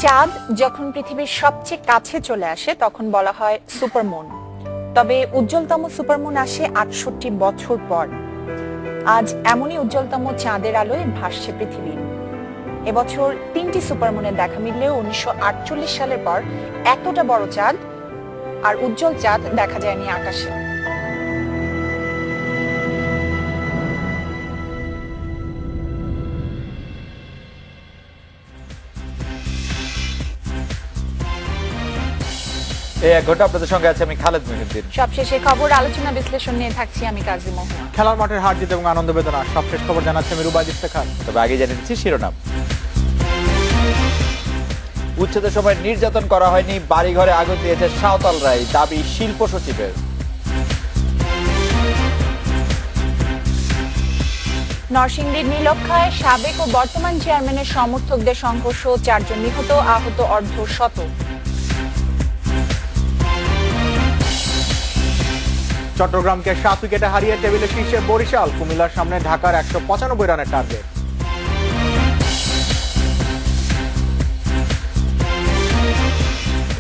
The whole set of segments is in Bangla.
চাঁদ যখন পৃথিবীর সবচেয়ে কাছে চলে আসে তখন বলা হয় সুপারমুন। তবে উজ্জ্বলতম সুপারমুন আসে ৬৮ বছর পর। আজ এমনই উজ্জ্বলতম চাঁদের আলোয় ভাসছে পৃথিবী। এবছর ৩টি সুপারমুনের দেখা মিললেও ১৯৪৮ সালের পর এতটা বড় চাঁদ আর উজ্জ্বল চাঁদ দেখা যায়নি আকাশে। এই এক ঘন্টা আপনাদের সঙ্গে আছে আমি খালেদ মহিউদ্দিন। সবশেষে খবর, আলোচনা, বিশ্লেষণ নিয়ে থাকছি আমি কাজী মোহন। খেলার মাঠের হার জিত এবং আনন্দ বেদনা সবশেষ খবর জানাচ্ছে আমি রুবাইদ ইফতেখার। তবে আগে জানিয়ে দিচ্ছি শিরোনাম। উচ্ছেদের সময় নির্যাতন করা হয়নি, বাড়িঘরে আগুন দিয়েছে সাঁওতালরাই, দাবি শিল্প সচিবের। নরসিংদীর নীলক্ষায় সাবেক ও বর্তমান চেয়ারম্যানের সমর্থকদের সংঘর্ষ, ৪ জন নিহত, আহত অর্ধশত। চট্টগ্রামকে ৭ উইকেটে হারিয়ে টেবিলের শীর্ষে বরিশাল, কুমিল্লার সামনে ঢাকার ১৯৫ রানের টার্গেট।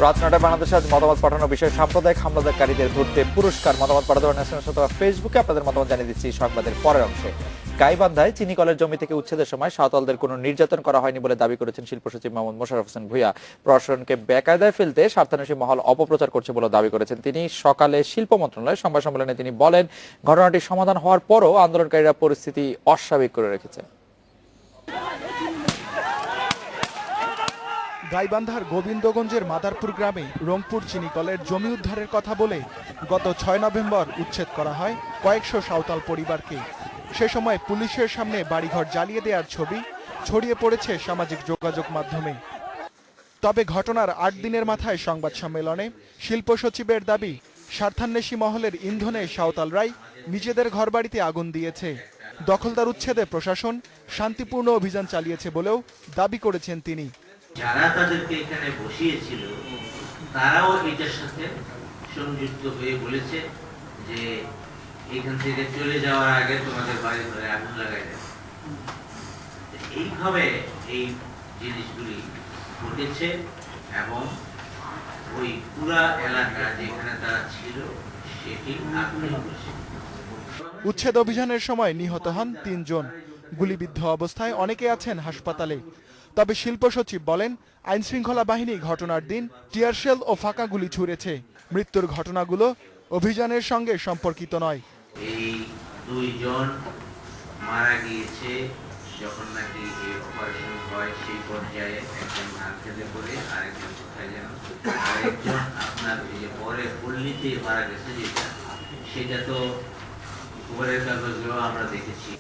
রাত ৯টায় বাংলাদেশে আজ মতামত পাঠানোর বিষয়ে সাম্প্রদায়িক হামলাকারীদের ধরতে পুরস্কার। মতামত পাঠাতে ন্যাশনাল ফেসবুকে আপনাদের মতামত জানিয়ে দিচ্ছি সংবাদের পরের অংশে। গাইবান্ধায় চিনিকলের জমি থেকে উচ্ছেদের সময় সাঁওতালদের কোনো নির্যাতন করা হয়নি বলে দাবি করেছেন শিল্প সচিব মোহাম্মদ মোশাররফ হোসেন ভূঁইয়া। প্রশাসনকে বেকায়দায় ফেলতে স্বার্থান্বেষী মহল অপপ্রচার করছে বলে দাবি করেছেন তিনি। সকালে শিল্প মন্ত্রণালয়ের সংবাদ সম্মেলনে তিনি বলেন, ঘটনাটি সমাধান হওয়ার পরও আন্দোলনকারীরা পরিস্থিতি অস্বাভাবিক করে রেখেছে। গাইবান্ধার গোবিন্দগঞ্জের মাদারপুর গ্রামে রংপুর চিনিকলের জমি উদ্ধারের কথা বলে গত ৬ নভেম্বর উচ্ছেদ করা হয় কয়েকশো সাঁওতাল পরিবারকে। সে সময় পুলিশের সামনে বাড়িঘর জ্বালিয়ে দেওয়ার ছবি ছড়িয়ে পড়েছে সামাজিক যোগাযোগ মাধ্যমে। তবে ঘটনার ৮ দিনের মাথায় সংবাদ সম্মেলনে শিল্প সচিবের দাবি, স্বার্থান্বেষী মহলের ইন্ধনে সাঁওতালরাই নিজেদের ঘরবাড়িতে আগুন দিয়েছে। দখলদার উচ্ছেদে প্রশাসন শান্তিপূর্ণ অভিযান চালিয়েছে বলেও দাবি করেছেন তিনি। যারা তাদেরকে এখানে বসিয়েছিল তারাও এটার সাথে সংযুক্ত হয়ে বলেছে যে এখান থেকে চলে যাওয়ার আগে তোমাদের বাড়ি ঘরে আগুন লাগাই দেবে। এইভাবে এই জিনিসগুলি ঘটেছে এবং ওই পুরা এলাকা যেখানে তারা ছিল সেটি আগুনে বসে। উচ্ছেদ অভিযানের সময় নিহত হন ৩ জন। গুলিবিদ্ধ অবস্থায় অনেকে আছেন হাসপাতালে। তবে শিল্প সচিব বলেন, আইন শৃঙ্খলা বাহিনী ঘটনার দিন টিয়ারশেল ও ফাঁকা গুলি ছুড়েছে। মৃত্যুর ঘটনাগুলো অভিযানের সঙ্গে সম্পর্কিত নয়। এই 2 জন মারা গিয়েছে যখন নাকি এই অপারেশন হয়, সেই পর্যায়ে একজন হাসপাতালে পড়ে, আরেকজন কোথায় যেন, আরেকজন আপনার এই যে পরে পল্লীতে মারা গেছে, সেটা তো খবরের কাগজগুলো আমরা দেখেছি।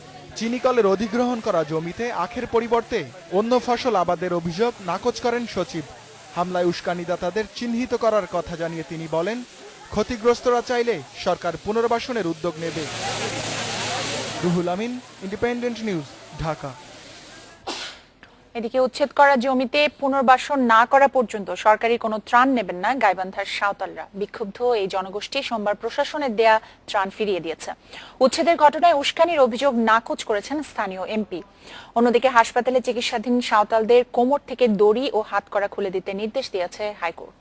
চিনিকলের অধিগ্রহণ করা জমিতে আখের পরিবর্তে অন্য ফসল আবাদের অভিযোগ নাকচ করেন সচিব। হামলায় উস্কানিদাতাদের চিহ্নিত করার কথা জানিয়ে তিনি বলেন, ক্ষতিগ্রস্তরা চাইলে সরকার পুনর্বাসনের উদ্যোগ নেবে। Ruhul Amin, independent news, Dhaka. এদিকে উচ্ছেদ করা জমিতে পুনর্বাসন না করা পর্যন্ত সরকারি কোনো ত্রাণ নেবেন না গাইবান্ধার সাঁওতালরা। বিক্ষুব্ধ এই জনগোষ্ঠী সোমবার প্রশাসনের দেয়া ত্রাণ ফিরিয়ে দিয়েছে। উচ্ছেদের ঘটনায় উস্কানির অভিযোগ নাকচ করেছেন স্থানীয় এমপি। অন্যদিকে হাসপাতালে চিকিৎসাধীন সাঁওতালদের কোমর থেকে দড়ি ও হাতকড়া খুলে দিতে নির্দেশ দিয়েছে হাইকোর্ট।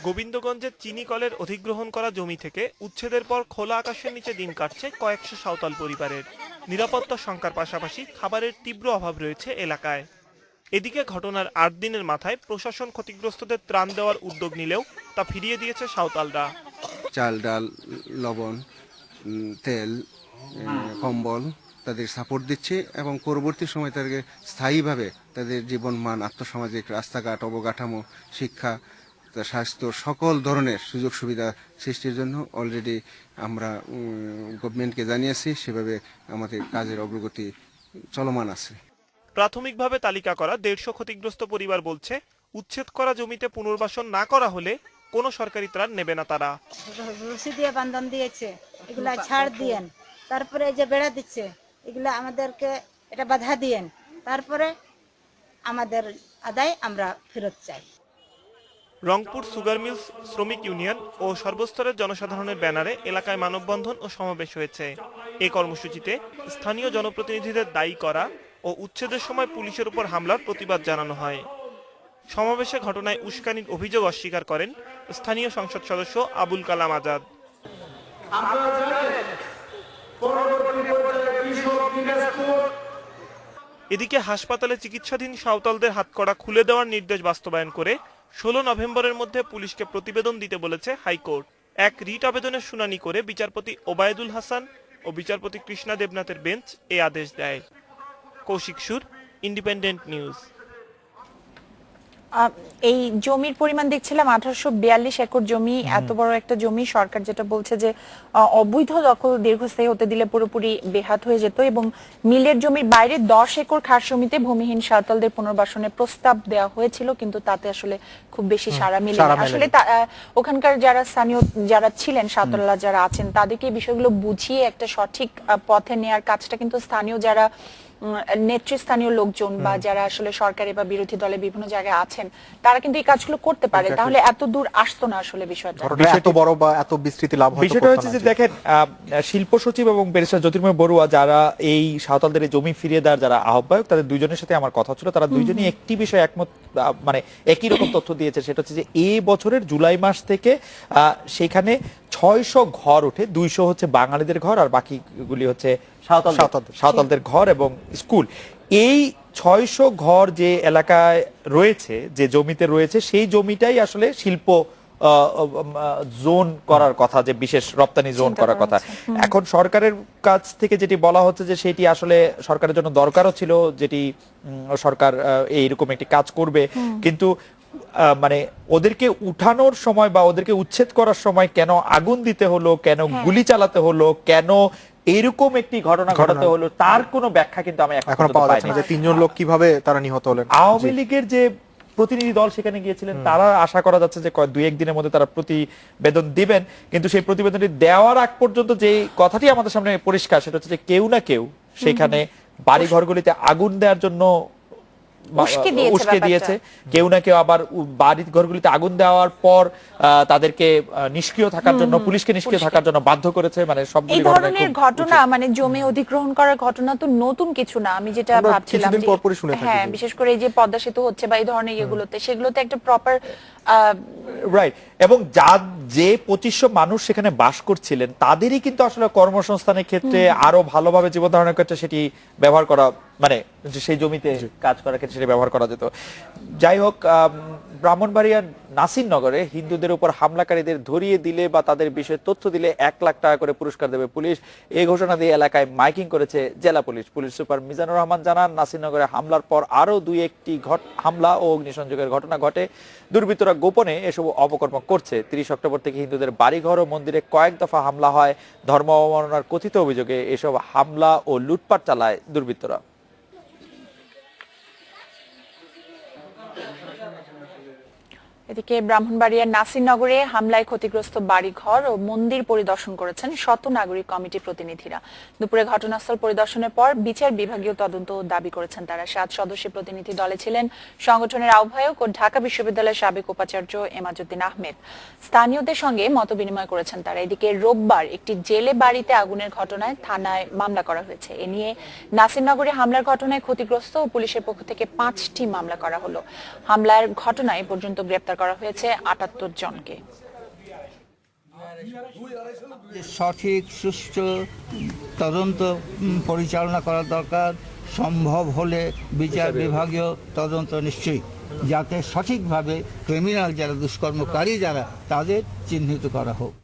গোবিন্দগঞ্জের চিনিকলের অধিগ্রহণ করা জমি থেকে উচ্ছেদের পর খোলা আকাশের নিচে দিন কাটছে কয়েকশো সাঁওতাল পরিবারের। নিরাপত্তা শঙ্কার পাশাপাশি খাবারের তীব্র অভাব রয়েছে এলাকায়। এদিকে ঘটনার ৮ দিনের মাথায় প্রশাসন ক্ষতিগ্রস্তদের ত্রাণ দেওয়ার উদ্যোগ নিলেও তা ফিরিয়ে দিয়েছে সাঁওতালরা। চাল, ডাল, লবণ, তেল, কম্বল তাদের সাপোর্ট দিচ্ছে এবং পরবর্তী সময় তাদেরকে স্থায়ীভাবে তাদের জীবন মান, আর্থসামাজিক, রাস্তাঘাট, অবকাঠামো, শিক্ষা, স্বাস্থ্য সকল ধরনের সুযোগ সুবিধা সৃষ্টির জন্য অলরেডি আমরা গভর্নমেন্টকে জানিয়েছি। সেভাবে আমাদের কাজের অগ্রগতি চলমান আছে। প্রাথমিকভাবে তালিকা করা 150 ক্ষতিগ্রস্ত পরিবার বলছে, উচ্ছেদ করা জমিতে পুনর্বাসন না করা হলে কোনো সরকারি ত্রাণ নেবে না তারা। রশি দিয়ে বান্ধন দিয়েছে, এগুলা ছাড় দিয়েন, তারপরে যে বেড়া দিচ্ছে এগুলা আমাদেরকে এটা বাধা দিয়েন, তারপরে আমাদের আদায় আমরা ফেরত চাই। রংপুর সুগার মিলস শ্রমিক ইউনিয়ন ও সর্বস্তরের জনসাধারণের ব্যানারে এলাকায় মানববন্ধন ও সমাবেশ হয়েছে। এই কর্মসূচিতে স্থানীয় জনপ্রতিনিধিদের দায়ী করা ও উচ্ছেদের সময় পুলিশের উপর হামলার প্রতিবাদ জানানো হয়। সমাবেশে ঘটনায় উস্কানির অভিযোগ অস্বীকার করেন স্থানীয় সংসদ সদস্য আবুল কালাম আজাদ। এদিকে হাসপাতালে চিকিৎসাধীন সাঁওতালদের হাতকড়া খুলে দেওয়ার নির্দেশ বাস্তবায়ন করে 16 নভেম্বরের মধ্যে পুলিশকে প্রতিবেদন দিতে বলেছে হাইকোর্ট। এক রিট আবেদনের শুনানি করে বিচারপতি ওবায়দুল হাসান ও বিচারপতি কৃষ্ণা দেবনাথের বেঞ্চ এই আদেশ দেয়। কৌশিক সুর, ইন্ডিপেন্ডেন্ট নিউজ। এই জমির পরিমাণ দেখছিলাম 1842 একর জমি। এত বড় একটা জমি, সরকার যেটা বলছে যে অবৈধ দখল দীর্ঘস্থায়ী হতে দিলে পুরোপুরি বেহাত হয়ে যেত এবং মিলের জমির বাইরে 10 একর খাস জমিতে ভূমিহীন সাঁওতালদের পুনর্বাসনের প্রস্তাব দেওয়া হয়েছিল, কিন্তু তাতে আসলে খুব বেশি সাড়া মিলেনি। আসলে ওখানকার যারা স্থানীয় যারা ছিলেন, সাঁওতালরা যারা আছেন, তাদেরকে এই বিষয়গুলো বুঝিয়ে একটা সঠিক পথে নেয়ার কাজটা কিন্তু স্থানীয় যারা নেতৃস্থানীয় লোকজন বা যারা আসলে সরকারি বা বিরোধী দলে বিভিন্ন জায়গায় আছেন, তারা কিন্তু এই কাজগুলো করতে পারে, তাহলে এত দূর আসতো না আসলে বিষয়টা। এত বড় বা এত বিস্তৃতি লাভ হতো। বিষয়টা হচ্ছে যে দেখেন, শিল্প সচিব এবং ব্যারিস্টার জ্যোতির্ময় বড়ুয়া যারা এই সাঁওতালদের এই জমি ফিরিয়ে দেওয়ার যারা আহ্বায়ক, তাদের দুইজনের সাথে আমার কথা ছিল। তারা দুইজনই একটি বিষয়ে একমত, মানে একই রকম তথ্য দিয়েছে। সেটা হচ্ছে যে এই বছরের জুলাই মাস থেকে সেখানে 600 ঘর ওঠে, 200 হচ্ছে বাঙালিদের ঘর আর বাকিগুলি হচ্ছে সাঁওতালদের ঘর এবং স্কুল। এই 600 ঘর যে এলাকায় রয়েছে, যে জমিতে রয়েছে, সেই জমিটাই আসলে শিল্প জোন করার কথা, যে বিশেষ রপ্তানি জোন করার কথা। এখন সরকারের কাছ থেকে যেটি বলা হচ্ছে যে সেটি আসলে সরকারের জন্য দরকারও ছিল, যেটি সরকার এইরকম একটি কাজ করবে, কিন্তু মানে ওদেরকে উঠানোর সময় বা ওদেরকে উচ্ছেদ করার সময় কেন আগুন দিতে হলো, কেন গুলি চালাতে হলো, কেন এরকম একটি ঘটনা ঘটাতে হলো, তার কোনো ব্যাখ্যা কিন্তু আমি এখনো পাওয়া যাচ্ছে না যে 3 জন লোক কিভাবে তারা নিহত হলেন। আওয়ামী লীগের যে প্রতিনিধি দল সেখানে গিয়েছিলেন, তারা আশা করা যাচ্ছে যে 2-1 দিনের মধ্যে তারা প্রতিবেদন দিবেন, কিন্তু সেই প্রতিবেদনটি দেওয়ার আগ পর্যন্ত যে কথাটি আমাদের সামনে পরিষ্কার, সেটা হচ্ছে যে কেউ না কেউ সেখানে বাড়ি ঘরগুলিতে আগুন দেওয়ার জন্য উস্কে দিয়েছে, কেউ না কেউ আবার বাড়ি ঘরগুলিতে আগুন দেওয়ার পর তাদেরকে নিষ্ক্রিয় থাকার জন্য, পুলিশকে নিষ্ক্রিয় থাকার জন্য বাধ্য করেছে। মানে সবগুলি ধরনের ঘটনা, মানে জমি অধিগ্রহণ করার ঘটনা তো নতুন কিছু না। আমি যেটা ভাবছিলাম, হ্যাঁ, বিশেষ করে এই যে পদ্মা সেতু হচ্ছে বা এই ধরনের ইয়েগুলোতে, সেগুলোতে একটা প্রপার রাইট, এবং যে 2500 মানুষ সেখানে বাস করছিলেন, তাদেরই কিন্তু আসলে কর্মসংস্থানের ক্ষেত্রে আরো ভালোভাবে জীবন ধারণের ক্ষেত্রে সেটি ব্যবহার করা, মানে সেই জমিতে কাজ করার ক্ষেত্রে সেটি ব্যবহার করা যেত। যাই হোক, ব্রাহ্মণবাড়িয়ার নাসিরনগরে হিন্দুদের উপর হামলাকারীদের ধরিয়ে দিলে বা তাদের বিষয়ে তথ্য দিলে 1 লাখ টাকা করে পুরস্কার দেবে পুলিশ, এই ঘোষণা দিয়ে এলাকায় মাইকিং করেছে জেলা police. Police super Mizanur Rahman জানান, নাসিরনগরে হামলার পর আরো 2-1টি হামলা ও অগ্নিসংযোগের ঘটনা ঘটে। দুর্বৃত্তরা গোপনে এসব অপকর্ম করছে। 30 অক্টোবর থেকে হিন্দুদের বাড়িঘর ও মন্দিরে কয়েক দফা হামলা হয়। ধর্ম অবমাননার কথিত অভিযোগে এসব হামলা ও লুটপাট চালায় দুর্বৃত্তরা। এদিকে ব্রাহ্মণবাড়িয়ার নাসিরনগরে হামলায় ক্ষতিগ্রস্ত বাড়িঘর ও মন্দির পরিদর্শন করেছেন শত নাগরিক কমিটি প্রতিনিধিরা। দুপুরে ঘটনাস্থল পরিদর্শনের পর বিচার বিভাগীয় তদন্ত দাবি করেছেন তারা। 7 সদস্যের প্রতিনিধি দলে ছিলেন সংগঠনের আহ্বায়ক ও ঢাকা বিশ্ববিদ্যালয়ের সাবেক উপাচার্য এমাজউদ্দিন আহমেদ। স্থানীয়দের সঙ্গে মত বিনিময় করেছেন তারা। এদিকে রোববার একটি জেলে বাড়িতে আগুনের ঘটনায় থানায় মামলা করা হয়েছে। এ নিয়ে নাসিরনগরে হামলার ঘটনায় ক্ষতিগ্রস্ত ও পুলিশের পক্ষ থেকে 5টি মামলা করা হলো। হামলার ঘটনায় পর্যন্ত গ্রেপ্তার করা হয়েছে 78 জনকে। সঠিক সুষ্ঠু তদন্ত পরিচালনা করা দরকার, সম্ভব হলে বিচার বিভাগীয় তদন্ত নিশ্চয়ই, যাতে সঠিকভাবে ক্রিমিনাল যারা দুষ্কর্মকারী যারা তাদের চিহ্নিত করা হোক।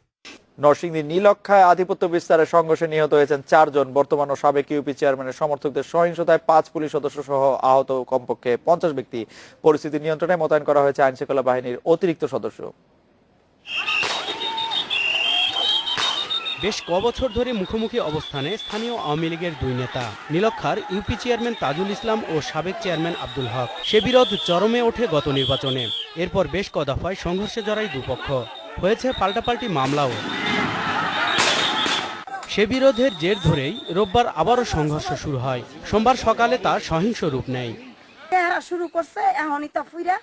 নরসিংদীর নীলক্ষায় আধিপত্য বিস্তারের সংঘর্ষে নিহত হয়েছেন 4 জন। বর্তমান ও সাবেক ইউপি চেয়ারম্যানের সমর্থকদের সহিংসতায় 5 পুলিশ সদস্য সহ আহত কমপক্ষে 50 ব্যক্তি। পরিস্থিতি নিয়ন্ত্রণে মোতায়েন করা হয়েছে আইনশৃঙ্খলা বাহিনীর অতিরিক্ত সদস্য। বেশ কবছর ধরে মুখোমুখি অবস্থানে স্থানীয় আওয়ামী লীগের 2 নেতা, নীলক্ষার ইউপি চেয়ারম্যান তাজুল ইসলাম ও সাবেক চেয়ারম্যান আব্দুল হক। সে বিরোধ চরমে ওঠে গত নির্বাচনে। এরপর বেশ কদফায় সংঘর্ষে জড়ায় দুপক্ষ, হয়েছে পাল্টাপাল্টি মামলাও। সে বিরোধের জের ধরেই রোববার আবারও সংঘর্ষ শুরু হয়। সোমবার সকালে তা সহিংস রূপ নেয়। শুরু করছে এখনই তা ফুইরা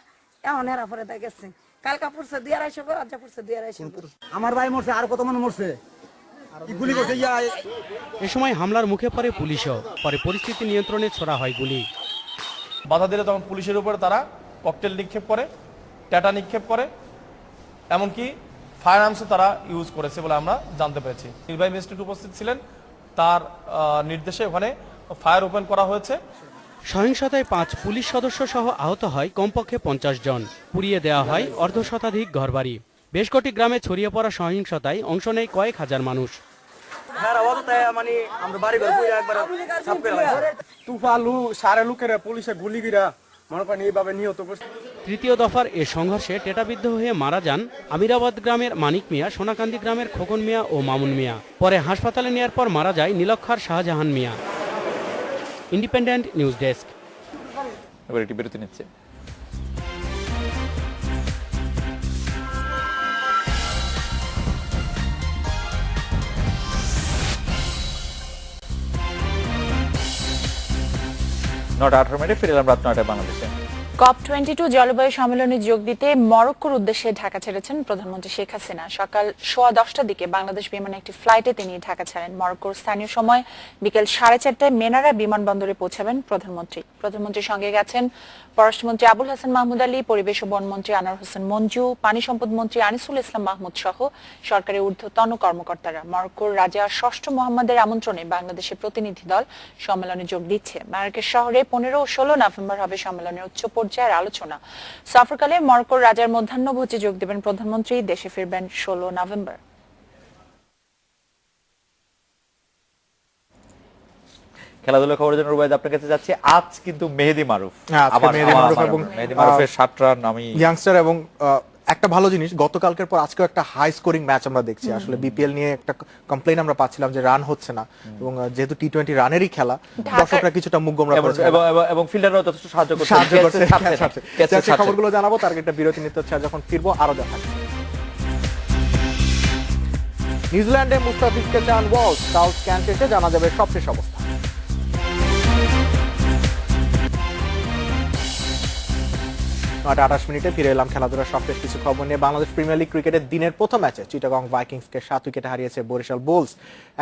এখন এরা পরে গেছে, কালকা পড়ছে 2-250 ঘর, আজ পড়ছে 2-250 ঘর। আমার ভাই মরছে, আর কত মানুষ মরছে, এ সময় হামলার মুখে পড়ে পুলিশও, পরে পরিস্থিতি নিয়ন্ত্রণে ছোড়া হয় গুলি। বাধা দিলে তখন পুলিশের উপরে তারা ককটেল নিক্ষেপ করে, ট্যাটা নিক্ষেপ করে, এমনকি ফায়ার আর্মসও তারা ইউজ করেছে বলে আমরা জানতে পেরেছি। নির্বাহী ম্যাজিস্ট্রেট উপস্থিত ছিলেন, তার নির্দেশে ওখানে ফায়ার ওপেন করা হয়েছে। সহিংসতায় 5 পুলিশ সদস্য সহ আহত হয় কমপক্ষে 50 জন। পুড়িয়ে দেওয়া হয় অর্ধশতাধিক ঘরবাড়ি। বেশ কটি গ্রামে ছড়িয়ে পড়া সহিংসতায় অংশ নেয় কয়েক হাজার মানুষ। তৃতীয় দফার এ সংঘর্ষে টেটাবিদ্ধ হয়ে মারা যান আমিরাবাদ গ্রামের মানিক মিয়া, সোনাকান্দি গ্রামের খোকন মিয়া ও মামুন মিয়া। পরে হাসপাতালে নেয়ার পর মারা যায় নীলক্ষার Shahjahan Mia. Independent news desk. এবার একটি বিরতি নিচ্ছে। নটা 18 মিনিটে ফিরে এলাম রাত 9টায় বাংলাদেশে। COP22 জলবায়ু সম্মেলনে যোগ দিতে মরক্কোর উদ্দেশ্যে ঢাকা ছেড়েছেন প্রধানমন্ত্রী শেখ হাসিনা। সকাল 10:15টার দিকে বাংলাদেশ বিমানে একটি ফ্লাইটে তিনি ঢাকা ছাড়েন। মরক্কোর স্থানীয় সময় বিকেল 4:30টায় মেনারা বিমানবন্দরে পৌঁছাবেন প্রধানমন্ত্রী। প্রধানমন্ত্রীর সঙ্গে গেছেন পররাষ্ট্রমন্ত্রী আবুল হাসান মাহমুদ আলী, পরিবেশ ও বনমন্ত্রী আনোয়ার হোসেন মঞ্জু, পানি সম্পদ মন্ত্রী আনিসুল ইসলাম মাহমুদ সহ সরকারের ঊর্ধ্বতন কর্মকর্তারা। মরক্কোর রাজা 6ষ্ঠ মোহাম্মদের আমন্ত্রণে বাংলাদেশের প্রতিনিধি দল সম্মেলনে যোগ দিচ্ছে। মারাকেশ শহরে 15 ও 16 নভেম্বর হবে সম্মেলনের উচ্চ পর্যায়ের আলোচনা। সফরকালে মরক্কোর রাজার মধ্যাহ্নভোজে যোগ দেবেন প্রধানমন্ত্রী। দেশে ফিরবেন 16 নভেম্বর। খেলাধুলা খবরের জন্য রুবাইদ আপনার কাছে যাচ্ছি। আজ কিন্তু মেহেদী মারুফ, মেহেদী মারুফের 7 রান আমি ইয়াংস্টার এবং একটা ভালো জিনিস, গতকালকের পর আজকেও একটা হাই স্কোরিং ম্যাচ আমরা দেখছি। আসলে বিপিএল নিয়ে একটা কমপ্লেইন আমরা পাচ্ছিলাম যে রান হচ্ছে না, এবং যেহেতু টি20 রানেরই খেলা, দর্শকরা কিছুটা মুখ গোমরা করছে এবং ফিল্ডাররাও যথেষ্ট সাহায্য করছে। খবরগুলো জানাবো, তার একটা বিরতি নিতে হচ্ছে। আর যখন ফিরবো আরো দেখা। নিউজিল্যান্ডে মুস্তাফিজকে চান ওয়ালস, সাউথ ক্যান শেষে জানা যাবে সবশেষ অবস্থা। 9:28 মিনিটে ফিরে এলাম খেলাধুলার সবশেষ কিছু খবর নিয়ে। বাংলাদেশ প্রিমিয়ার লিগ ক্রিকেটের দিনের প্রথম ম্যাচে চিটাগং ভাইকিংসকে 7 উইকেটে হারিয়েছে বরিশাল বুলস।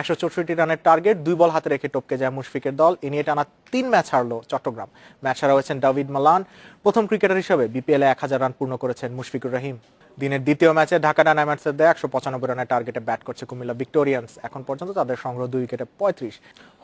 164 রানের টার্গেট, 2 বল হাতে রেখে টপকে যায় মুশফিকের দল। এ নিয়ে টানা 3 ম্যাচ হারলো চট্টগ্রাম। ম্যাচ হারা হয়েছেন ডেভিড মালান। প্রথম ক্রিকেটার হিসেবে বিপিএলে 1000 রান পূর্ণ করেছেন মুশফিকুর রহিম। দিনের দ্বিতীয় ম্যাচে ঢাকা ডায়নামাইটসের দেয় 195 রানের টার্গেটে ব্যাট করছে কুমিল্লা ভিক্টোরিয়ান্স। এখন পর্যন্ত তাদের সংগ্রহ 2 উইকেটে 35।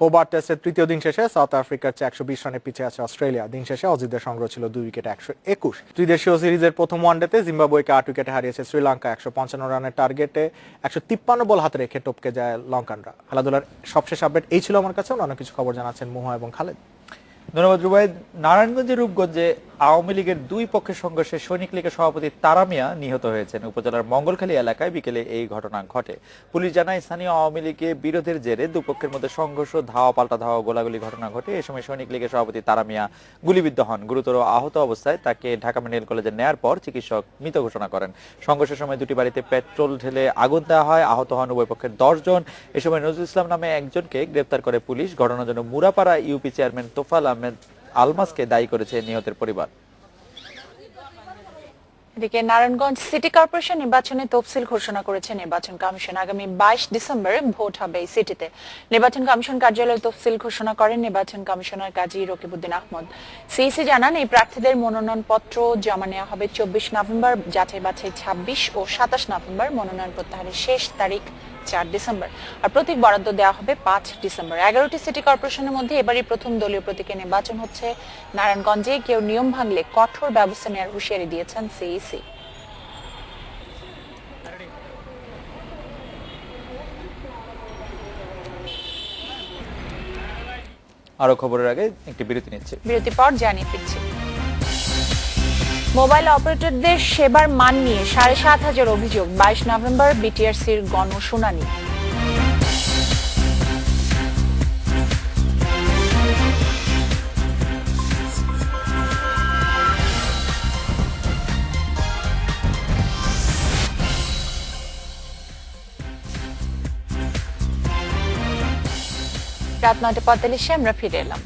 হোবার্ট টেস্টের তৃতীয় দিন শেষে সাউথ আফ্রিকার চেয়ে 120 রানে পিছিয়ে আছে অস্ট্রেলিয়া। দিন শেষে অজিতদের সংগ্রহ ছিল 2 উইকেটে 121। ত্রিদেশীয় সিরিজের প্রথম ওয়ানডেতে জিম্বাবুয়েকে 8 উইকেটে হারিয়েছে শ্রীলঙ্কা। 155 রানের টার্গেটে 153 বল হাতে রেখে টপকে যায় লঙ্কানরা। খেলাধুলার সবশেষ আপডেট এই ছিল আমার কাছে। অন্য কিছু খবর জানাচ্ছেন মুহা এবং খালেদ। ধন্যবাদ রুবাইদ। নারায়ণগঞ্জের রূপগঞ্জে আওয়ামী লীগের 2 পক্ষের সংঘর্ষে সৈনিক লীগের সভাপতি তারা মিয়া নিহত হয়েছেন। উপজেলার মঙ্গলখালী এলাকায় বিকেলে এই ঘটনা ঘটে। পুলিশ জানায় স্থানীয় আওয়ামী লীগের বিরোধের জেরে দুপক্ষের মধ্যে সংঘর্ষ, ধাওয়া পাল্টা ধাওয়া, গোলাগুলি ঘটনা ঘটে। এ সময় সৈনিক লীগের সভাপতি তারা মিয়া গুলিবিদ্ধ হন। গুরুতর আহত অবস্থায় তাকে ঢাকা মেডিকেল কলেজে নেয়ার পর চিকিৎসক মৃত ঘোষণা করেন। সংঘর্ষের সময় 2টি বাড়িতে পেট্রোল ঢেলে আগুন দেওয়া হয়। আহত হন উভয় পক্ষের 10 জন। এ সময় নজরুল ইসলাম নামে একজনকে গ্রেপ্তার করে পুলিশ। ঘটনার জন্য মুরাপাড়া ইউপি চেয়ারম্যান তোফাল আহমেদ আলমাসকে দায়ী করেছে নিহতের পরিবার। এদিকে নারায়ণগঞ্জ সিটি কর্পোরেশন নির্বাচনে তফসিল ঘোষণা করেছে নির্বাচন কমিশন। আগামী 22 ডিসেম্বর ভোট হবে এই সিটিতে। নির্বাচন কমিশন কার্যালয়ে তফসিল ঘোষণা করেন নির্বাচন কমিশনার কাজী রকিবউদ্দিন আহমদ। সিইসি জানান এই প্রার্থীদের মনোনয়নপত্র জমা নেওয়া হবে 24 নভেম্বর, যাচাই বাছাই 26 ও 27 নভেম্বর, মনোনয়ন প্রত্যাহারের শেষ তারিখ 4 ডিসেম্বর। আর প্রতীক বরাদ্দ দেওয়া হবে 5 ডিসেম্বর। 11টি সিটি কর্পোরেশনের মধ্যে এবারই প্রথম দলীয় প্রতীকে নির্বাচন হচ্ছে নারায়ণগঞ্জে। কেউ নিয়ম ভাঙলে কঠোর ব্যবস্থা নেওয়ার হুঁশিয়ারি দিয়েছেন সিইসি। আরো খবরের আগে একটি বিরতি নিচ্ছে। বিরতি পর জানিয়ে ফিরছি। মোবাইল অপারেটরদের সেবার মান নিয়ে 7,500 অভিযোগ। 22 নভেম্বর বিটিআরসির গণশুনানি। রাত 9:45 আমরা ফিরে এলাম।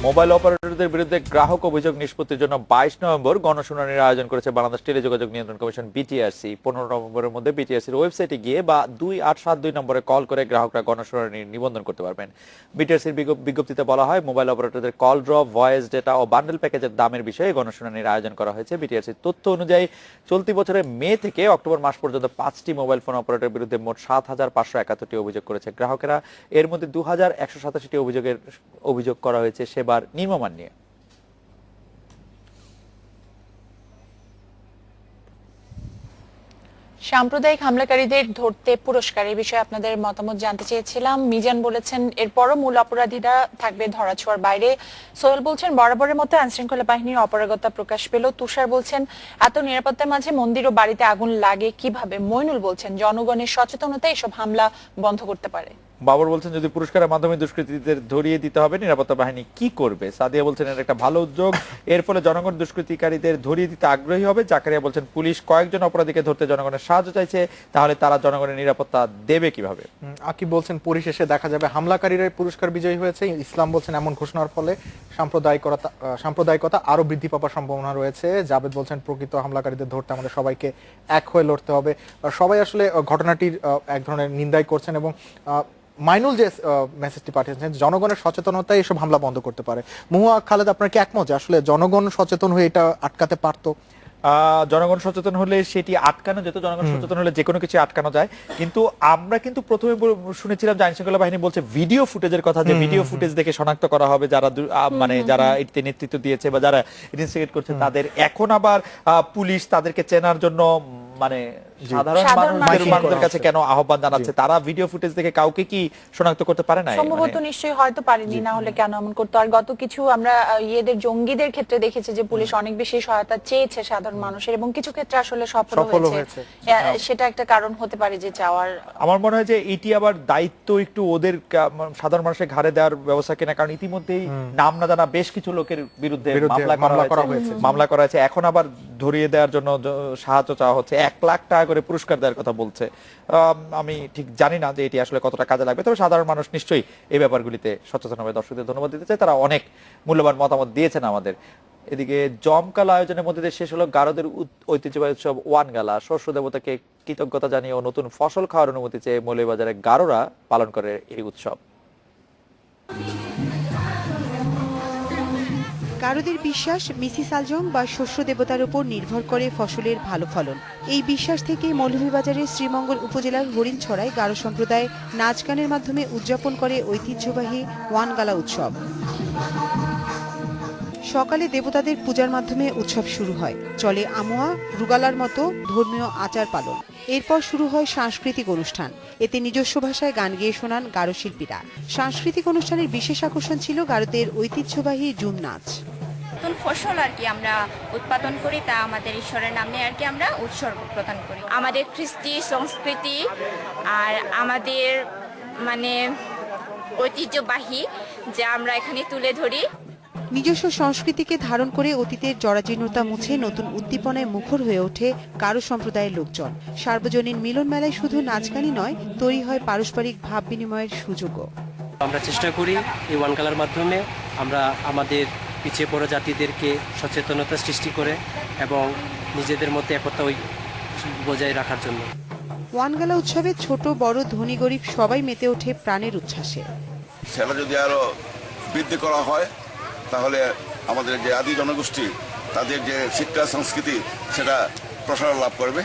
মোবাইল অপারেটরদের বিরুদ্ধে গ্রাহক অভিযোগ নিষ্পত্তির জন্য 22 নভেম্বর গণশুনানির আয়োজন করেছে বাংলাদেশ টেলিযোগাযোগ নিয়ন্ত্রণ কমিশন বিটিআরসি। 15 নভেম্বরের মধ্যে বিটিআরসির ওয়েবসাইটে গিয়ে বা 2872 নম্বরে কল করে গ্রাহকরা গণশুনানির নিবন্ধন করতে পারবেন। বিটিআরসির বিজ্ঞপ্তিতে বলা হয়, মোবাইল অপারেটরদের কল ড্রপ, ভয়েস ডেটা ও বান্ডেল প্যাকেজের দামের বিষয়ে গণশুনানির আয়োজন করা হয়েছে। বিটিআরসির তথ্য অনুযায়ী চলতি বছরের মে থেকে অক্টোবর মাস পর্যন্ত 5টি মোবাইল ফোন অপারেটরের বিরুদ্ধে মোট 7571টি অভিযোগ করেছে গ্রাহকেরা। এর মধ্যে 2187টি অভিযোগ করা হয়েছে সেবার নিম্নমান নিয়ে। সাম্প্রদায়িক হামলাকারীদের ধরতে পুরস্কারের বিষয়ে আপনাদের মতামত জানতে চেয়েছিলাম। মিজান বলেছেন এরপরও মূল অপরাধীরা থাকবে ধরাছোঁয়ার বাইরে। সোহেল বলছেন বরাবরের মতো আইনশৃঙ্খলা বাহিনীর অপারগতা প্রকাশ পেল। তুষার বলছেন এত নিরাপত্তার মাঝে মন্দির ও বাড়িতে আগুন লাগে কিভাবে। মইনুল বলছেন জনগণের সচেতনতা এসব হামলা বন্ধ করতে পারে। বাবর বলছেন যদি পুরস্কারের মাধ্যমে দুষ্কৃতীদের ধরিয়ে দিতে হবে নিরাপত্তা বাহিনী কি করবে। সাদিয়া বলছেন এটা একটা ভালো উদ্যোগ, এর ফলে জনগণ দুষ্কৃতিকারীদের ধরিয়ে দিতে আগ্রহী হবে। জাকারিয়া বলছেন পুলিশ কয়েকজন অপরাধীকে ধরতে জনগণের সাহায্য চাইছে, তাহলে তারা জনগণের নিরাপত্তা দেবে কিভাবে। আকিব বলছেন পরিশেষে দেখা যাবে হামলাকারীরা পুরস্কার বিজয়ী হয়েছে। ইসলাম বলছেন এমন ঘোষণার ফলে সাম্প্রদায়িকতা আরো বৃদ্ধি পাওয়ার সম্ভাবনা রয়েছে। জাবেদ বলছেন প্রকৃত হামলাকারীদের ধরতে আমাদের সবাইকে এক হয়ে লড়তে হবে। সবাই আসলে ঘটনাটির এক ধরনের নিন্দাই করছেন এবং মাইনুল যে মেসেজটি পাঠিয়েছেন জনগণের সচেতনতাই এসব হামলা বন্ধ করতে পারে। মুহুয়া খালেদ, আপনার কি একমত যে আসলে জনগণ সচেতন হয়ে এটা আটকাতে পারতো? জনগণ সচেতন হলে সেটি আটকানো যেত, জনগণ সচেতন হলে যে কোনো কিছু আটকানো যায়। কিন্তু আমরা কিন্তু প্রথমে শুনেছিলাম যে আইনশৃঙ্খলা বাহিনী বলছে ভিডিও ফুটেজের কথা, যে ভিডিও ফুটেজ দেখে শনাক্ত করা হবে যারা মানে যারা এতে নেতৃত্ব দিয়েছে বা যারা ইনভেস্টিগেট করছে তাদের। এখন আবার পুলিশ তাদেরকে চেনার জন্য মানে সাধারণ মানুষদের কাছে কেন আহ্বান জানাচ্ছে? তারা ভিডিও ফুটেজ দেখে কাউকে কি শনাক্ত করতে পারে না? সম্ভবত নিশ্চয়ই হয়তো পারেনি, না হলে কেন এমন করতো। আর গত কিছু আমরা জঙ্গিদের ক্ষেত্রে দেখেছি যে পুলিশ অনেক বেশি সহায়তা চেয়েছে সাধারণ মানুষের এবং কিছু ক্ষেত্রে আসলে সফল হয়েছে। সেটা একটা কারণ হতে পারে যে চাওয়ার। আমার মনে হয় যে এটি আবার দায়িত্ব একটু ওদের সাধারণ মানুষের ঘাড়ে দেওয়ার ব্যবস্থা কিনা, কারণ ইতিমধ্যেই নাম না জানা বেশ কিছু লোকের বিরুদ্ধে মামলা করা হয়েছে। এখন আবার ধরিয়ে দেওয়ার জন্য সাহায্য চাওয়া হচ্ছে, 1 লাখ টাকা করে পুরস্কার দেওয়ার কথা বলছে। আমি ঠিক জানি না যে এটি আসলে কতটা কাজে লাগবে, তবে সাধারণ মানুষ নিশ্চয়ই এই ব্যাপারগুলিতে সচেতন হবে। দর্শকদের ধন্যবাদ দিতে চাই, তারা অনেক মূল্যবান মতামত দিয়েছেন আমাদের। এদিকে জমকালো আয়োজনের মধ্যে শেষ হলো গারোদের ঐতিহ্যবাহী উৎসব ওয়ানগালা। শস্য দেবতাকে কৃতজ্ঞতা জানিয়ে ও নতুন ফসল খাওয়ার অনুমতি চেয়ে মৌলভীবাজারে গারোরা পালন করে এই উৎসব। গারোদের বিশ্বাস মিসিস আলজম বা শস্য দেবতার উপর নির্ভর করে ফসলের ভালো ফলন। এই বিশ্বাস থেকে মৌলভীবাজারের শ্রীমঙ্গল উপজেলার হরিণছড়ায় গারো সম্প্রদায় নাচ গানের মাধ্যমে উদযাপন করে ঐতিহ্যবাহী ওয়ানগালা উৎসব। সকালে দেবতাদের পূজার মাধ্যমে উৎসব শুরু হয়। চলে আমোয়া, রুগালার মতো ধর্মীয় আচার পালন। এরপর শুরু হয় সাংস্কৃতিক অনুষ্ঠান। এতে নিজস্ব ভাষায় গান গেয়ে শোনান গারো শিল্পীরা। সাংস্কৃতিক অনুষ্ঠানের বিশেষ আকর্ষণ ছিল গারোদের ঐতিহ্যবাহী জুম নাচ। নতুন ফসল আমরা উৎপাদন করি, তা আমাদের ঈশ্বরের নামে আমরা উৎসর্গ প্রদান করি। আমাদের কৃষ্টি সংস্কৃতি আর আমাদের ঐতিহ্যবাহী যা আমরা এখানে তুলে ধরি। নিজস্ব সংস্কৃতিকে ধারণ করে অতীতের জরাজীর্ণতা মুছে নতুন উদ্দীপনায় মুখর হয়ে ওঠে গারো সম্প্রদায়ের লোকজন। সার্বজনীন মিলন মেলায় শুধু নাচগানই নয়, তৈরি হয় পারস্পরিক ভাব বিনিময়ের সুযোগও। আমরা চেষ্টা করি এই ওয়ানগালার মাধ্যমে আমরা আমাদের পিছিয়ে পড়া জাতিদেরকে সচেতনতা সৃষ্টি করে এবং নিজেদের মধ্যে একতা বজায় রাখার জন্য। ওয়ানগালা উৎসবে ছোট বড় ধনী গরিব সবাই মেতে ওঠে প্রাণের উচ্ছ্বাসে। সেটা যদি আরো বৃদ্ধি করা হয় তাহলে আমাদের যে আদি জনগোষ্ঠী তাদের যে শিক্ষা সংস্কৃতি সেটা প্রসার লাভ করবে।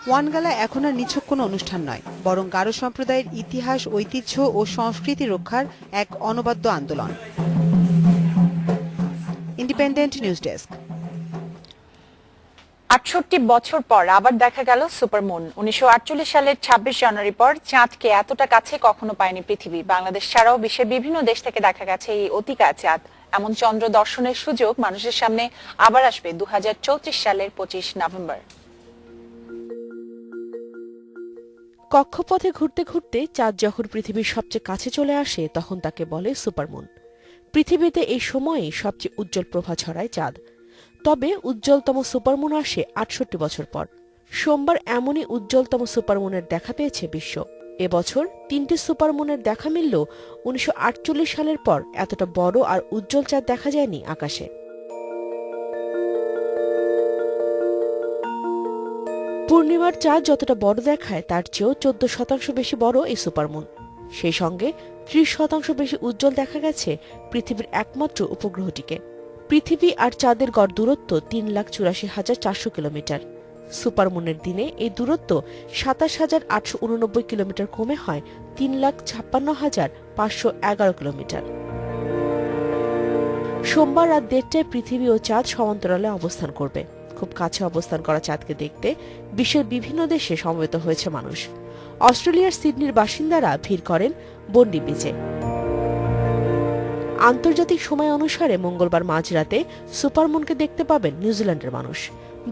ওয়ানগালা এখন আর নিছক কোনো অনুষ্ঠান নয়, বরং গারো সম্প্রদায়ের ইতিহাস, ঐতিহ্য ও সংস্কৃতি রক্ষার এক অনবদ্য আন্দোলন। Independent news desk. ৬৮ বছর পর আবার দেখা গেল সুপারমুন। ১৯৪৮ সালের ২৬ জানুয়ারি পর চাঁদকে এতটা কাছে কখনো পায়নি পৃথিবী। বাংলাদেশ ছাড়াও বিশ্বের বিভিন্ন দেশ থেকে দেখা গেছে এই অতিকা চাঁদ। এমন চন্দ্র দর্শনের সুযোগ মানুষের সামনে আবার আসবে ২০৩৪ সালের ২৫ নভেম্বর। কক্ষপথে ঘুরতে ঘুরতে চাঁদ যখন পৃথিবীর সবচেয়ে কাছে চলে আসে তখন তাকে বলে সুপারমুন। পৃথিবীতে এই সময়ে সবচেয়ে উজ্জ্বল প্রভা ছড়ায় চাঁদ। তবে উজ্জ্বলতম সুপারমুন আসে ৬৮ বছর পর। সোমবার এমনই উজ্জ্বলতম সুপারমুনের দেখা পেয়েছে বিশ্ব। এবছর 3টে সুপারমুনের দেখা মিললেও 1948 সালের পর এতটা বড় আর উজ্জ্বল চাঁদ দেখা যায়নি আকাশে। পূর্ণিমার চাঁদ যতটা বড় দেখায় তার চেয়েও 14% বেশি বড় এই সুপারমুন। সেই সঙ্গে 30% বেশি উজ্জ্বল দেখা গেছে পৃথিবীর একমাত্র উপগ্রহটিকে। পৃথিবী আর চাঁদের গড় দূরত্ব 3,84,400 কিলোমিটার। সুপারমুনের দিনে এই দূরত্ব 27,889 কিলোমিটার কমে হয় 3,56,511 কিলোমিটার। সোমবার রাত 1:30টায় পৃথিবী ও চাঁদ সমান্তরালে অবস্থান করবে। খুব কাছে অবস্থান করা চাঁদকে দেখতে বিশ্বের বিভিন্ন দেশে সমবেত হয়েছে মানুষ। অস্ট্রেলিয়ার সিডনির বাসিন্দারা ভিড় করেন বন্ডি বিচে। আন্তর্জাতিক সময় অনুসারে মঙ্গলবার মাঝরাতে সুপারমুনকে দেখতে পাবেন নিউজিল্যান্ডের মানুষ।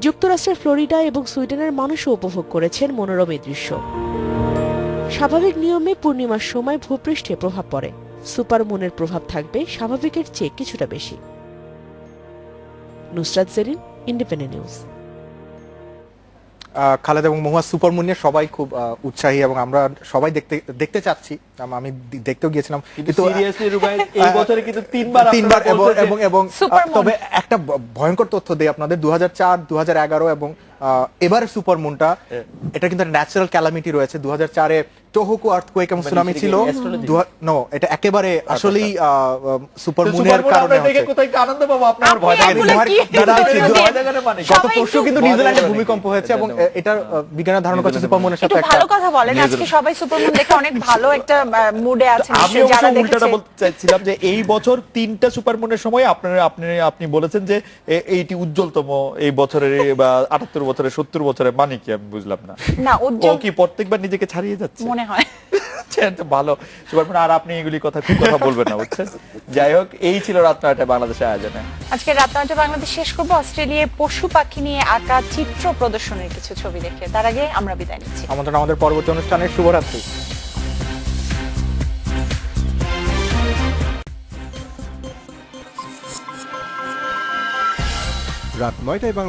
যুক্তরাষ্ট্রের ফ্লোরিডা এবং সুইডেনের মানুষও উপভোগ করেছেন মনোরম এই দৃশ্য। স্বাভাবিক নিয়মে পূর্ণিমার সময় ভূপৃষ্ঠে প্রভাব পড়ে। সুপারমুনের প্রভাব থাকবে স্বাভাবিকের চেয়ে কিছুটা বেশি। Nusrat Jerin, independent news. খালেদ এবং মহুয়া, সুপারমুন নিয়ে সবাই খুব উৎসাহী এবং আমরা সবাই দেখতে চাচ্ছি। আমি দেখতেও গিয়েছিলাম, কিন্তু সিরিয়াসলি রুবাই এই বছরে কিন্তু তিনবার এবং তবে একটা ভয়ঙ্কর তথ্য দেই আপনাদের, 2004, 2011 এবং এবারের সুপারমুনটা এটা কিন্তু ন্যাচারাল ক্যালামিটি রয়েছে। 2004-এ টোহোকু আর্থকোয়েক এবং সুনামি ছিল। এটা একেবারে আসলেই সুপারমুনের কারণে হচ্ছে। কোথায় আনন্দ পাবো আপনার ভয় লাগে গত পরশু কিন্তু নিউজিল্যান্ডে ভূমিকম্প হয়েছে এবং এটা বিজ্ঞানের ধারণা করছে সুপারমুনের সাথে একটা ভালো কথা বলেন। আজকে সবাই সুপারমুন দেখে অনেক ভালো একটা মুডে আছেন। আমি অবশ্য উল্টাটা বলতে চাইছিলাম যে এই বছর 3টা সুপারমুনের সময় আপনি বলেছেন যে এইটি উজ্জ্বলতম এই বছরের বা 78 বছরের 70 বছরের, মানে কি আমি বুঝলাম না। না উজ্জ্বল কি প্রত্যেকবার নিজেকে ছাড়িয়ে যাচ্ছে মনে হয়। ভালো সুপারমুন, আর আপনি এগুলি কথা বলবেন না, বুঝছেন। যাই হোক, এই ছিল রাত 9টায় বাংলাদেশের আয়োজনে। আজকে রাত 9টায় বাংলাদেশ শেষ করবো অস্ট্রেলিয়ায় পশু পাখি নিয়ে আঁকা চিত্র প্রদর্শনের কিছু ছবি দেখে। তার আগে আমরা বিদায় নিচ্ছি। আমাদের পরবর্তী অনুষ্ঠানে শুভরাত্রি। রাত 9টায় বাংলাদেশ